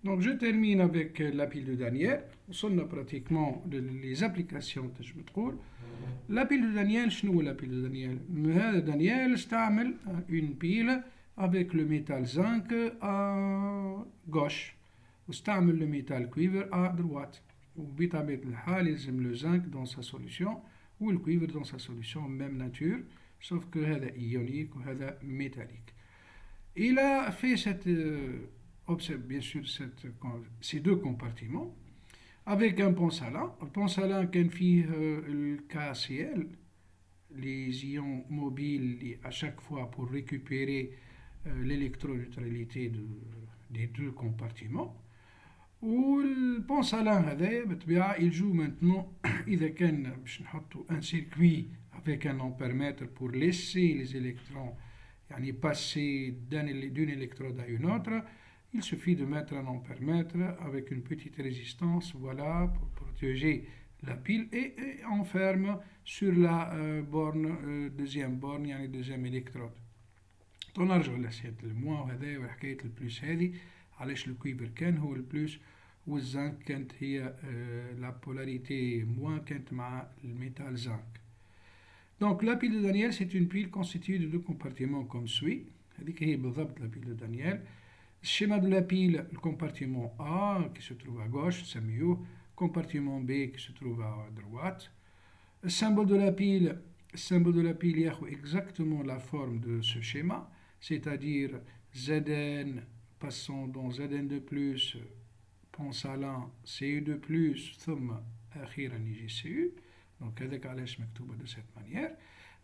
Donc je termine avec la pile de Daniel. On a pratiquement les applications que je me trouve. La pile de Daniel, شنو la pile de Daniel? هذا Daniel استعمل une pile avec le métal zinc à gauche واستعمل le métal cuivre à droite. وبطبيعة الحال يلزم le zinc dans sa solution ou le cuivre dans sa solution même nature, sauf que هذا ionique وهذا métallique. Il a fait bien sûr ces deux compartiments avec un pont salin. Le pont salin كان فيه le KCl, les ions mobiles à chaque fois pour récupérer l'électroneutralité des deux compartiments. والبون سالان هذايا بالطبيعة il joue maintenant إذا كان باش نحطو un circuit avec un ampèremètre pour laisser les électrons يعني passer d'une électrode à une autre, il suffit de mettre un ampèremètre avec une petite résistance, voilà, pour protéger la pile et on ferme sur la deuxième borne, يعني deuxième électrode. نرجعوا لسيادة الموا وهذا وحكاية البلوس هذه علاش الكويبر كان هو البلوس والزنك كانت هي لا بولاريتي موان كانت مع الميتال زنك. Donc la pile de Daniel c'est une pile constituée de deux compartiments comme suit. هذيك هي بالضبط la pile de Daniel. Le schéma de la pile, le compartiment A qui se trouve à gauche, سميوه compartiment B qui se trouve à droite. Le symbole de la pile ياخذ exactement la forme de ce schéma, c'est-à-dire Zn passant dans Zn de plus, pont salin Cu de plus, ثم أخيرا يجي Cu. Donc هذاك علاش مكتوبة de cette manière.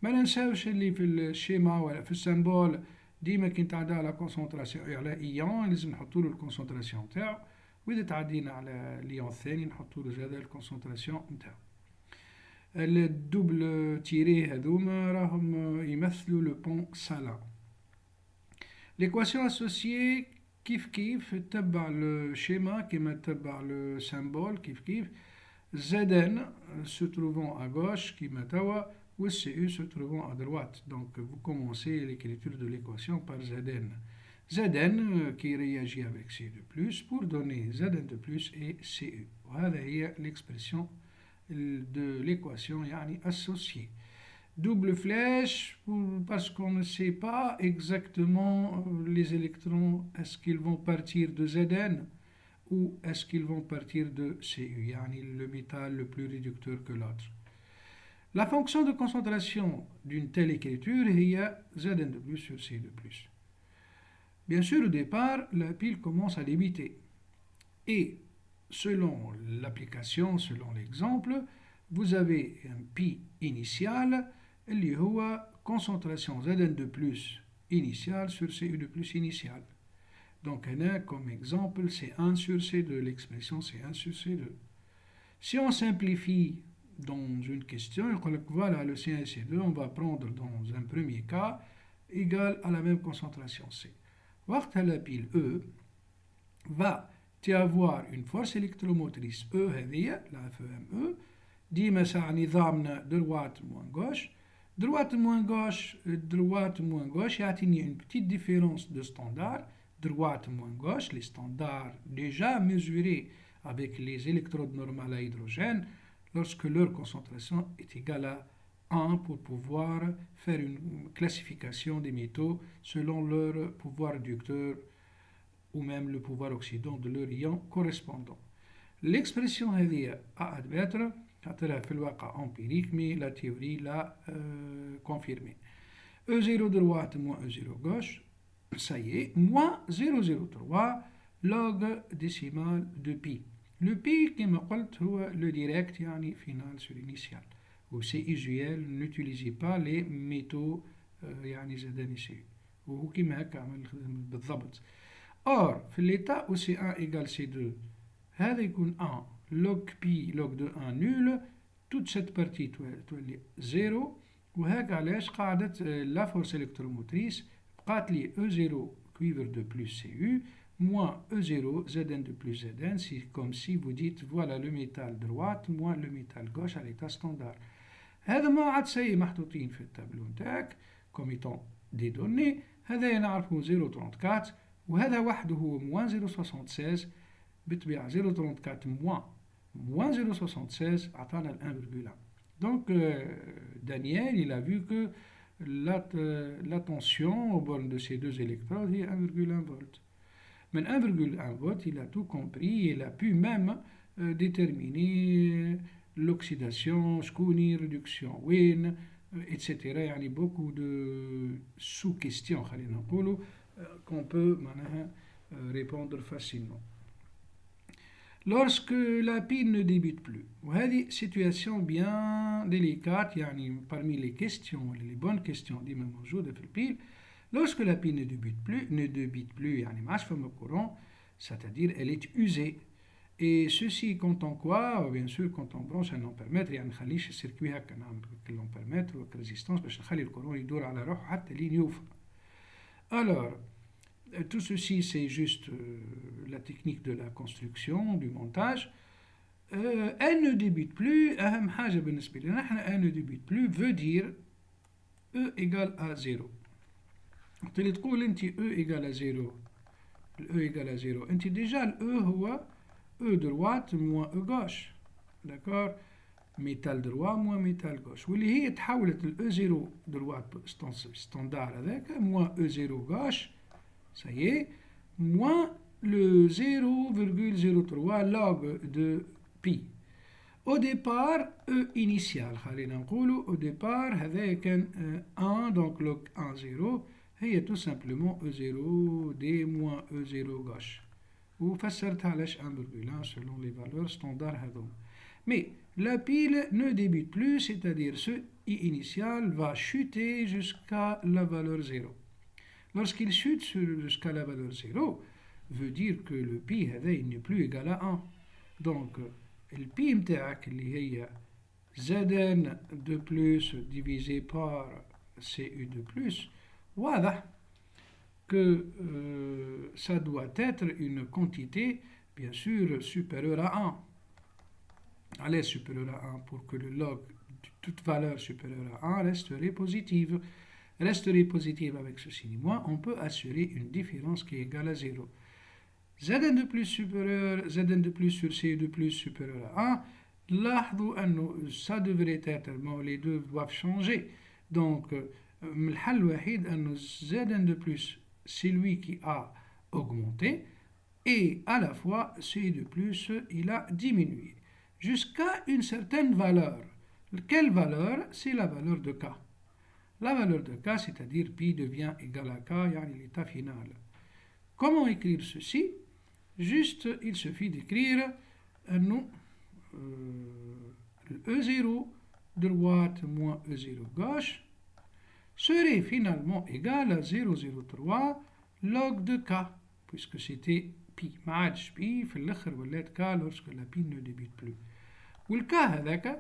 ما ننساوش اللي في الشيما ولا في السيمبول ديما كي نتعدى على كونسنتراسيون على ايون لازم نحطوا له الكونسنتراسيون نتاعو، واذا تعدينا على ليون الثاني نحطوا له زاده الكونسنتراسيون نتاعو. الدوبل تيري هذوما راهم يمثلوا لو بون سالان. ليكواسيون اسوسيي كيف تتبع لو شيما كيما تتبع لو سيمبول كيف Zn se trouvant à gauche كيما توا ou Cu se trouvant à droite. Donc vous commencez l'écriture de l'équation par Zn. Zn qui réagit avec C de plus pour donner Zn de plus et Cu. Voilà l'expression de l'équation yani associée. Double flèche parce qu'on ne sait pas exactement les électrons, est-ce qu'ils vont partir de Zn ou est-ce qu'ils vont partir de Cu, yani le métal le plus réducteur que l'autre. La fonction de concentration d'une telle écriture est Zn de plus sur C de plus. Bien sûr, au départ, la pile commence à débiter. Et selon l'application, selon l'exemple, vous avez un pi initial, اللي هو concentration Zn de plus initial sur Cu de plus initial. Donc, comme exemple, c'est 1 sur C2, l'expression c'est 1 sur C2. Si on simplifie dans une question, voilà le C1 et C2, on va prendre dans un premier cas égal à la même concentration C. وقتها la pile E va avoir une force électromotrice E هذه la FEME ديما ساعة نظامنا droite moins gauche. Droite moins gauche يعطيني une petite différence de standard. Droite moins gauche, les standards déjà mesurés avec les électrodes normales à hydrogène lorsque leur concentration est égale à 1 pour pouvoir faire une classification des métaux selon leur pouvoir réducteur ou même le pouvoir oxydant de leur ion correspondant. L'expression هذه à admettre خاطرها في الواقع empirique mais la théorie l'a confirmé. E0 droite moins E0 gauche, ça y est, moins 0,03 log décimal de pi. Le pi كما قلت هو le direct يعني final sur initial. Ou c'est usuel, n'utilisez pas les métaux يعني زاداني سي. وهو كما هكا عمل بالضبط. Or, في l'état où C1 égale C2, هذا يكون 1 log pi log de 1 nul, toute cette partie تولي 0 وهكا علاش قاعدة la force électromotrice بقات لي E0 cuivre de plus Cu moins E0 Zn de plus Zn, c'est comme si vous dites voilà le métal droite moins le métal gauche à l'état standard. هذا ما عاد سي محطوطين في التابلو نتاعك comme étant des données. هذا نعرفه 0.34 وهذا وحده هو moins 0.76 بالطبيعة 0,34 moins 0,76 عطانا ال 1,1. Donc Daniel il a vu que la tension au bord de ces deux électrodes est 1,1 volt. Mais 1,1 volt, il a tout compris, il a pu même déterminer l'oxydation, شكوني, réduction, win, etc. يعني beaucoup de sous-questions خلينا نقولوا qu'on peut معناها répondre facilement. Lorsque la pile ne débute plus, وهذه situation bien délicate يعني parmi les questions, les bonnes questions ديما موجودة في البيل. Lorsque la pile ne débite plus يعني ما عادش فما courant, c'est-à-dire elle est usée. Et ceci comptant quoi? Bien sûr quand on branche un ampèremètre يعني ما نخليش السيركوي هكا نعمل l'ampermètre و résistance باش نخلي الكورون يدور على روحه حتى لين يوفى. Alors tout ceci c'est juste la technique de la construction, du montage. Elle ne débute plus. أهم حاجة بالنسبة لنا احنا elle ne débute plus veut dire E égale à 0. وقت اللي تقول انت E égale à 0 E égale à 0 انت déjà ال E هو E droite moins E gauche. D'accord? métal droit moins métal gauche. واللي هي تحولت ال E0 droite standard هذاك moins E0 gauche. Ça y est, moins le 0,03 log de pi. Au départ, E initial, au départ, avec un 1, donc log 1, 0, هي tout simplement E0 d moins E0 gauche. وفسرتها علاش 1,1 selon les valeurs standards هذوما. Mais la pile ne débute plus, c'est-à-dire ce I initial va chuter jusqu'à la valeur 0. Lorsqu'il chute jusqu'à la valeur 0, veut dire que le pi il n'est plus égal à 1. Donc, le pi متاعك اللي هي Zn de plus divisé par Cu de plus, واضح que ça doit être une quantité, bien sûr, supérieure à 1. Elle est supérieure à 1 pour que le log de toute valeur supérieure à 1 resterait positive. Resterait positive avec ce signe moins, on peut assurer une différence qui est égale à 0. Zn de plus supérieur, Zn de plus sur Cu de plus supérieur à 1, لاحظوا أنه ça devrait être, les deux doivent changer. Donc, الحل الوحيد أنه Zn de plus, c'est lui qui a augmenté, et à la fois Cu de plus, il a diminué, jusqu'à une certaine valeur. Quelle valeur? C'est la valeur de K. La valeur de K, c'est-à-dire pi devient égal à K, يعني l'état final. Comment écrire ceci? Juste, il suffit d'écrire le E0 droite moins E0 gauche serait finalement égal à 0,03 log de K, puisque c'était pi. ما عادش pi في الآخر ولات K lorsque la pi ne débute plus. والK هذاك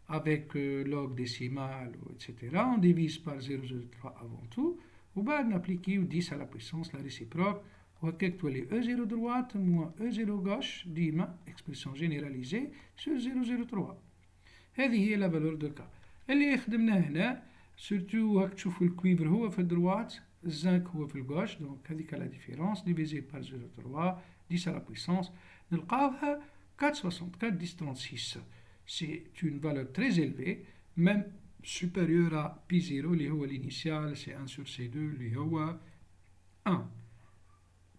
avec log décimal, etc. On divise par 0,03 avant tout, ou bien on applique 10 à la puissance, la réciproque, ou les E0 droite moins E0 gauche, ديما expression généralisée sur 0,03. هذه هي la valeur de K. اللي خدمناه هنا surtout هاك تشوفوا الكويفر هو في الدروات الزنك هو في الجوش دونك هذيك لا ديفيرونس ديفيزي بار 0,3 10 à la puissance نلقاوها 4,64 10 36. C'est une valeur très élevée, même supérieure à pi0, l'initial, c'est 1 sur C2, 1.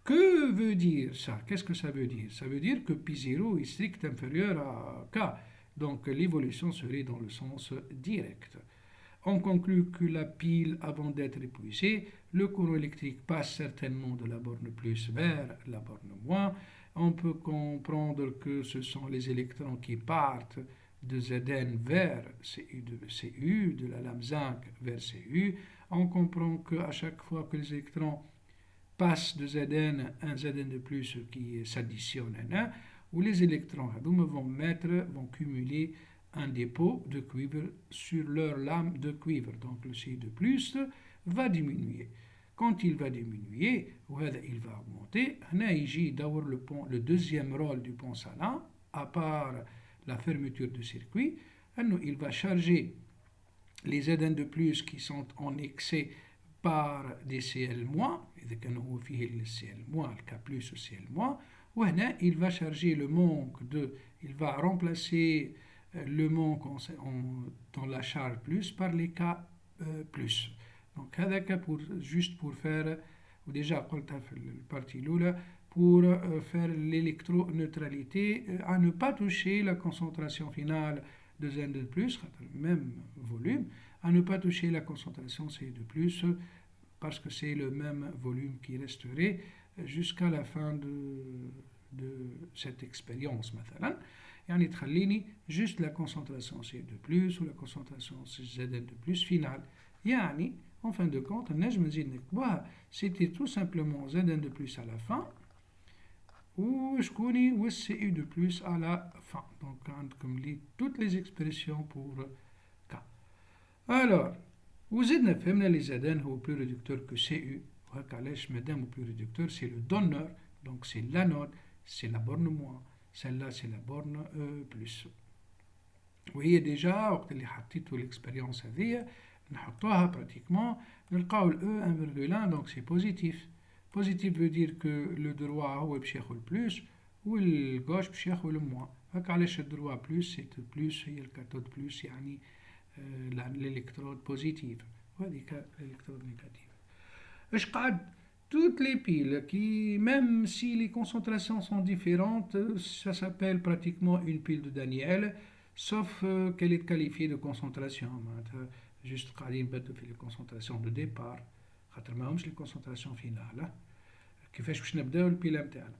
Que veut dire ça? Qu'est-ce que ça veut dire? Ça veut dire que pi0 est strict inférieur à K, donc l'évolution serait dans le sens direct. On conclut que la pile, avant d'être épuisée, le courant électrique passe certainement de la borne plus vers la borne moins. On peut comprendre que ce sont les électrons qui partent de Zn vers Cu, de la lame zinc vers Cu. On comprend qu'à chaque fois que les électrons passent de Zn, un Zn de plus qui s'additionne à 1, où les électrons vont cumuler un dépôt de cuivre sur leur lame de cuivre. Donc le Cu de plus va diminuer. Quand il va diminuer, il va augmenter. Le deuxième rôle du pont salin, à part la fermeture du circuit, il va charger les Zn de plus qui sont en excès par des Cl-, et le Cl-, le K plus ou Cl-, وهنا il va charger le manque il va remplacer le manque dans la charge plus par les cas plus. Donc هذاك juste pour faire وديجا قلتها في البارتي الأولى pour faire l'électroneutralité à ne pas toucher la concentration finale de Zn2+, même volume, à ne pas toucher la concentration C2+, parce que c'est le même volume qui resterait jusqu'à la fin de cette expérience مثلا. يعني تخليني juste la concentration C2+, ou la concentration Zn2+ finale. يعني en fin de compte نجم نزيد نكتبوها c'était tout simplement Zn2+ à la fin ou CU2+ à la fin. Donc عندكم toutes les expressions pour K. Alors وزدنا فهمنا les Zn هو plus réducteur que Cu. وهكا علاش مادام plus réducteur c'est le donneur, donc c'est l'anode, c'est la borne moins, celle-là c'est la borne plus. وهي déjà وقت اللي حطيتو l'expérience هذيا نحطوها pratiquement نلقاو ال E 1,1 donc c'est positif. Positif veut dire que le droit هو باش ياخذ البلوس والغوش باش ياخذ الموان. هكا علاش الدروا بلوس سي بلوس هي الكاثود بلوس يعني الالكترود بوزيتيف وهذيك الالكترود نيجاتيف. اش قعد toutes les piles qui même si les concentrations sont différentes ça s'appelle pratiquement une pile de Daniel sauf qu'elle est qualifiée de concentration juste قاعدين نبدلوا في les concentrations de départ خاطر ماهمش les concentrations finales. كيفاش باش نبداو البيله نتاعنا.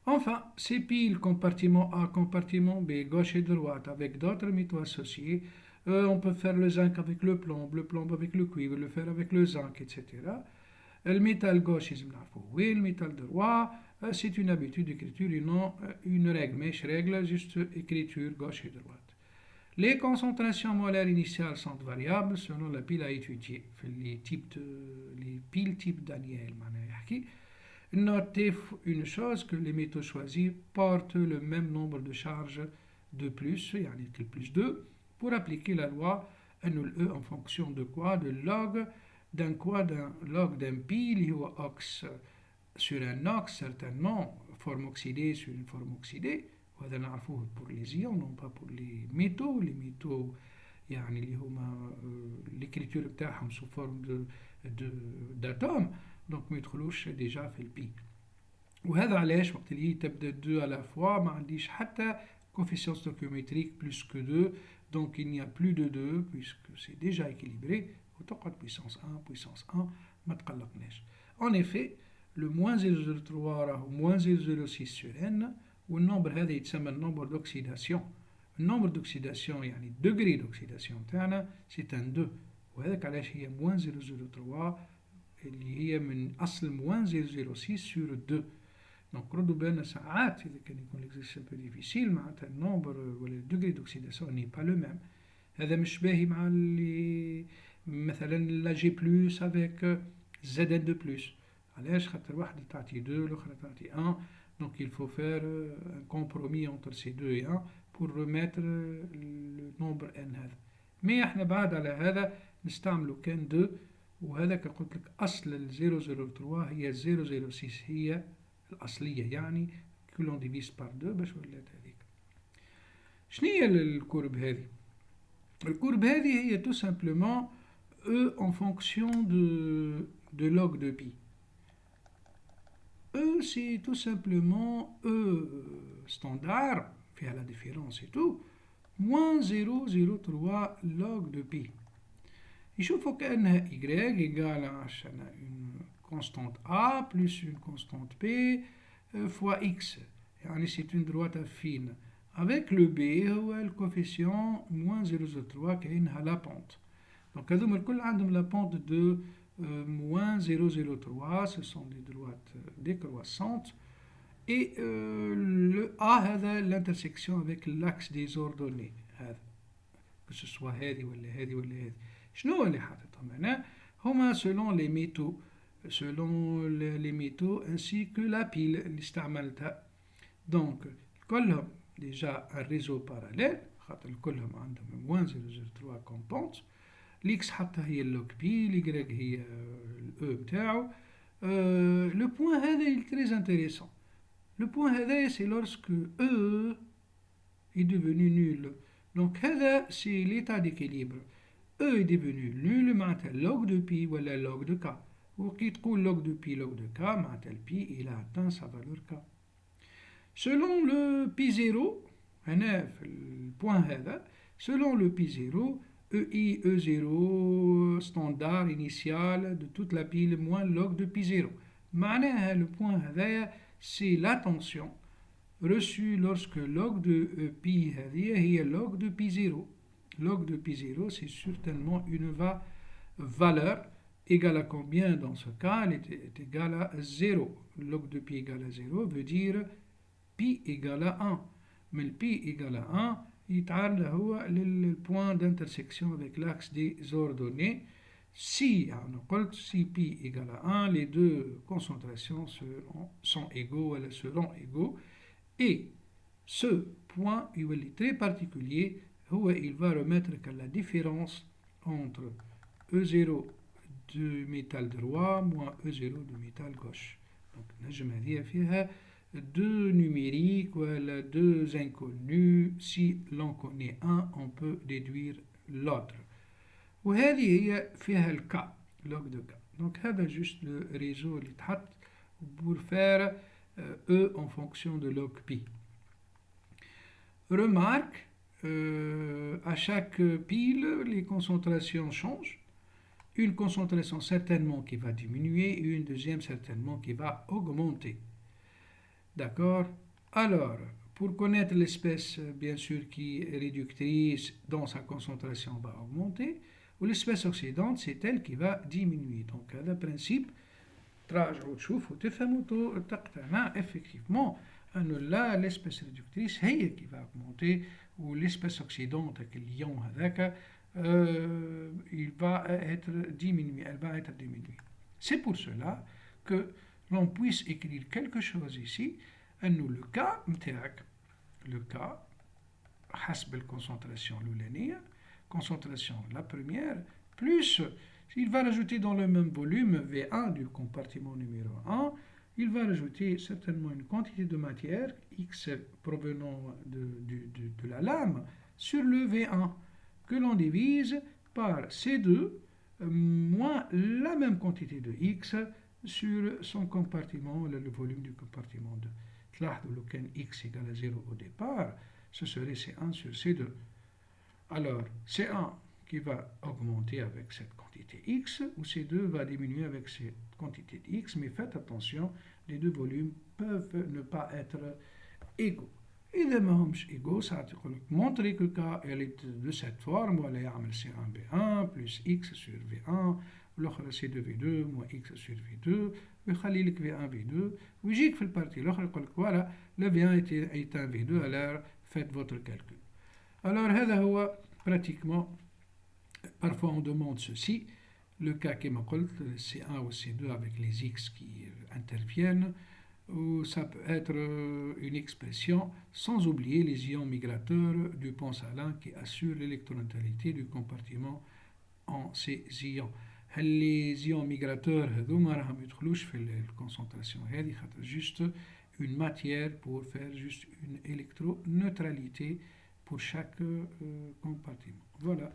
Enfin, ces piles compartiment A, compartiment B, gauche et droite, avec d'autres métaux associés, on peut faire le zinc avec le plomb avec le cuivre, le fer avec le zinc, etc. Le métal gauche, oui, le métal droit, c'est une habitude d'écriture et non une règle, mais règle, juste écriture gauche et droite. Les concentrations molaires initiales sont variables selon la pile à étudier. Les piles type Daniel, notez une chose que les métaux choisis portent le même nombre de charges de plus, yani plus 2, pour appliquer la loi annule E en fonction de quoi? De log d'un log d'un pi ou ox sur un ox, certainement, forme oxydée sur une forme oxydée. وهذا نعرفوه pour les ions, non pas pour les métaux. Les métaux يعني اللي هما l'écriture بتاعهم sous forme d'atomes. Donc ما يدخلوش déjà في البي. وهذا علاش وقت اللي تبدا 2 à la fois ما عنديش حتى coefficient stoichiométrique plus que 2, donc il n'y a plus de 2 puisque c'est déjà équilibré وتقعد puissance 1 puissance 1 ما تقلقناش. En effet le moins 0,03 راهو moins 0,06 sur n والنمبر هذا يتسمى النمبر d'oxydation. النمبر d'oxydation يعني degré d'oxydation تاعنا c'est un 2 وهذاك علاش هي moins 0,03 اللي هي من أصل moins 0,06 sur 2. دونك ردوا بالنا ساعات إذا كان يكون l'exercice un peu difficile معناتها النمبر ولا الدوغري دوكسيداسيون ني با لو ميم. هذا مش باهي مع اللي مثلا لا جي بلس افيك زد ان دو بلس. علاش؟ خاطر واحدة تعطي 2 والأخرى تعطي 1. Donc il faut faire un compromis entre ces 2 et 1 pour remettre le nombre n هذا. مي احنا بعد على هذا نستعملوا كان 2 وهذاك قلت لك أصل ال 003 هي 006 هي الأصلية يعني كلون ديفيس بار 2 باش ولات هذيك. شنو هي الكورب هذه؟ الكورب هذه هي tout simplement E en fonction de log de pi. E c'est tout simplement E standard, faire la différence et tout, moins 0,03 log de pi. يشوفوا كأنها y égale عشان une constante A plus une constante P fois X. يعني c'est une droite affine. Avec le B هو الcoefficient moins 0,03 كأنها la pente. Donc هذوما الكل عندهم la pente de moins 0,03, ce sont des droites décroissantes. Et le A هذا l'intersection avec l'axe des ordonnées. هذا. Que ce soit هذه ولا هذه ولا هذه. شنو اللي حاططهم هنا؟ هما selon les métaux ainsi que la pile اللي استعملتها. Donc كلهم déjà un réseau parallèle خاطر كلهم عندهم moins 0,03 comme pente. l'X حتى هي اللوج بي l'Y هي الأو بتاعه. لو بوان هذا il est très intéressant Le point هذا c'est lorsque E est devenu nul. Donc هذا c'est l'état d'équilibre. E est devenu nul معناتها log de pi ولا log de k. وكي تقول log de pi log de k معناتها le pi il a atteint sa valeur k. Selon le pi 0 هنا في البوان هذا selon le pi 0 EI E0 standard initial de toute la pile moins log de pi 0 معناها le point هذايا c'est la tension reçue lorsque log de pi هذه هي log de pi 0. Log de pi 0 c'est certainement une valeur égale à combien dans ce cas? Elle est égale à 0. Log de pi égale à 0 veut dire pi égale à 1. Mais le pi égale à 1 يتعرض هو للpoint d'intersection avec l'axe des ordonnées. Si pi égale à 1, les deux concentrations sont égaux, elles seront égaux. Et ce point est très particulier, il va remettre que la différence entre E0 du métal droit moins E0 du métal gauche. Donc, نجم هذه فيها deux numériques, voilà, deux inconnus. Si l'on connaît un, on peut déduire l'autre. وهذه هي فيها الكا log de k. Donc هذا juste le réseau اللي تحط pour faire E en fonction de log pi. Remarque, à chaque pile, les concentrations changent. Une concentration certainement qui va diminuer et une deuxième certainement qui va augmenter. D'accord? Alors, pour connaître l'espèce, bien sûr, qui est réductrice, dont sa concentration va augmenter, ou l'espèce oxydante, c'est elle qui va diminuer. Donc, le principe, تراجعوا تشوفوا تفهموا تقتنع effectivement أن là l'espèce réductrice هي qui va augmenter ou l'espèce oxydante l'ion هذاك il va être diminué, elle va être diminuée. C'est pour cela que l'on puisse écrire quelque chose ici أنه le cas متاعك le cas حسب الconcentration l'oulanية concentration la première plus il va rajouter dans le même volume V1 du compartiment numéro 1 il va rajouter certainement une quantité de matière X provenant de la lame sur le V1 que l'on divise par C2 moins la même quantité de X sur son compartiment, le volume du compartiment 2. تلاحظوا لو كان X égale à 0 au départ, ce serait C1 sur C2. Alors, C1 qui va augmenter avec cette quantité X, ou C2 va diminuer avec cette quantité de X, mais faites attention, les deux volumes peuvent ne pas être égaux. إذا ما همش égaux, ça va te montrer que K elle est de cette forme, ولا يعمل C1 V1 plus X sur V1, والأخرى C2 V2 moins X sur V2, ويخلي لك V1 V2, ويجيك في البارتي الأخرى يقول لك voilà, le V1 est un V2, alors faites votre calcul. Alors هذا هو pratiquement, parfois on demande ceci, le cas qui m'a dit, C1 ou C2 avec les X qui interviennent, ou ça peut être une expression, sans oublier les ions migrateurs du pont salin qui assurent l'électroneutralité du compartiment en ces ions. Les ions migrateurs هذوما راهم يدخلوش في الكونسنتراسيون هذه خاطر juste une matière pour faire juste une électroneutralité pour chaque compartiment. Voilà.